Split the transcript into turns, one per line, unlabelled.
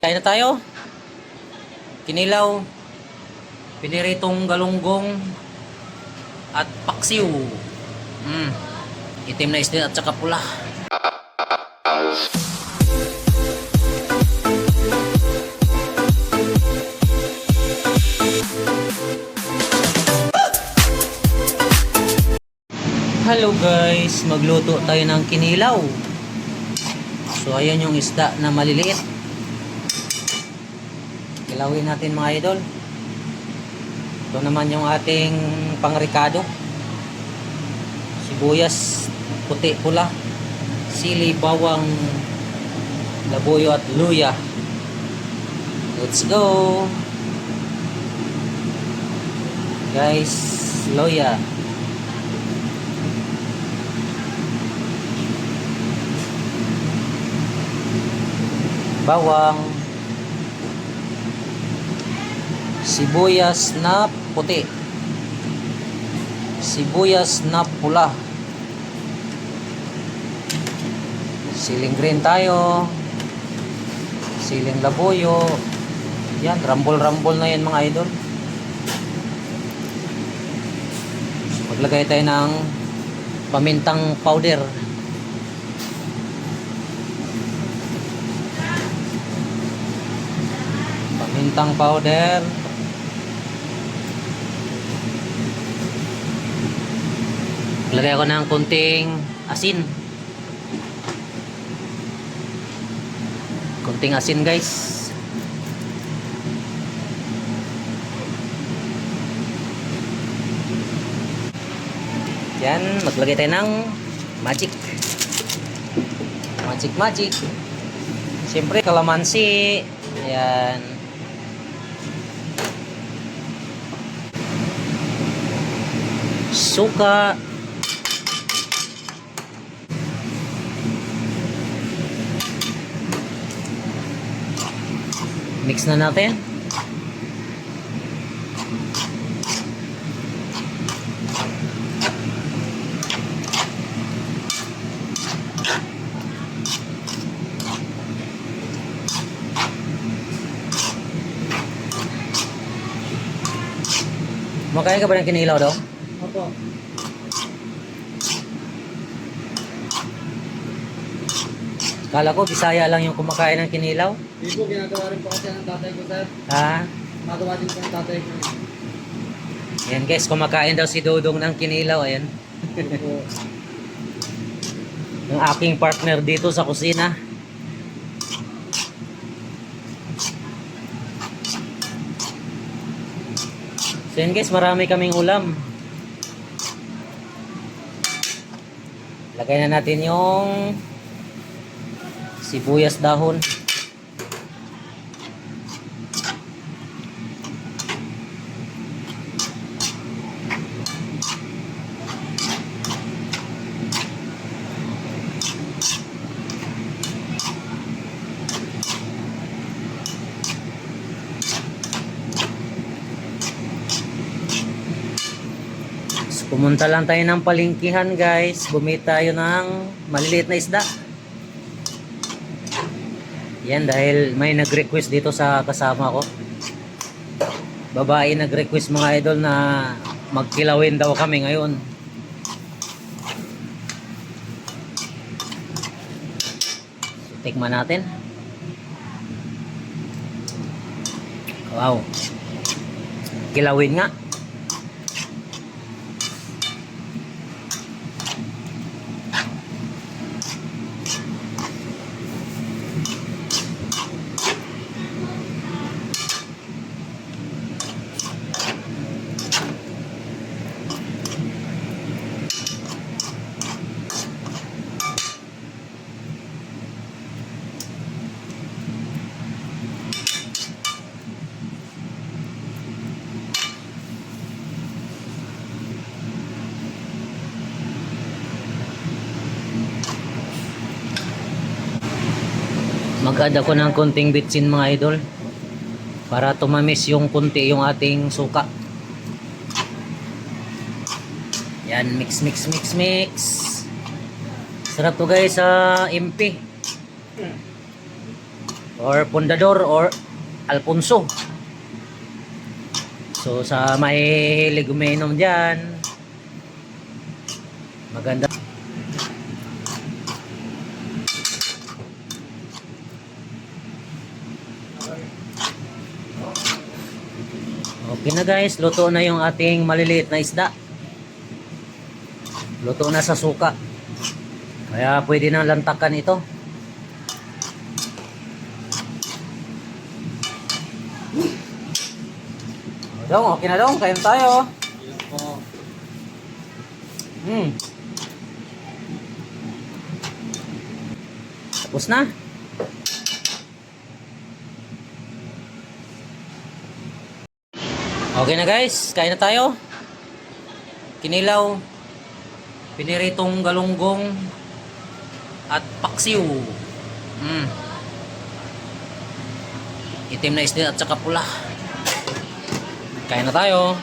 Kain na tayo. Kinilaw, piniritong galunggong, at paksiw. Itim na isda at saka pula. Hello guys, magluto tayo ng kinilaw. So ayan yung isda na maliliit. Kilawin natin mga idol. Ito naman yung ating pangrikado. Sibuyas, puti, pula, sili, bawang, labuyo at luya. Let's go! Guys, luya. Bawang, sibuyas na puti, sibuyas na pula, siling green tayo, siling labuyo. Yan, rambol-rambol na yan mga idol. So, maglagay tayo ng pamintang powder. Pamintang powder. Lagay ako ng konting asin. Konting asin guys. Yan, maglagay tayo ng magic. Magic. Siyempre kalamansi. Ayan. Suka. Mix na natin. Makain ka ba ng kinilaw daw?
Opo.
Kala ko Bisaya lang yung kumakain ng kinilaw.
Hindi po, ginagawa rin po kasi ng tatay ko, sir.
Ha?
Magawa din po ng tatay ko.
Ayan guys, kumakain daw si Dodong ng kinilaw. Ayan.
Opo.
Yung aking partner dito sa kusina. So yun guys, marami kaming ulam. Lagay na natin yung sibuyas dahon. Pumunta lang tayo ng palengkihan guys. Bumili tayo ng maliliit na isda. Yan, dahil may nag-request dito sa kasama ko. Babae nag-request mga idol na magkilawin daw kami ngayon. So, tikman natin. Wow. Kilawin nga. Mag-add ako ng konting bitsin mga idol para tumamis yung kunti yung ating suka. Yan, mix. Sarap to guys sa MP. or Pundador or Alfonso. So sa mahihilig uminom dyan, maganda. Okay na guys, luto na yung ating maliliit na isda. Luto na sa suka. Kaya pwede na lantakan ito. Dong, okay na dong, kain tayo. Tapos na. Okay na guys, kain na tayo. Kinilaw, piniritong galunggong at paksiw. Itim na isda at saka pula. Kain na tayo.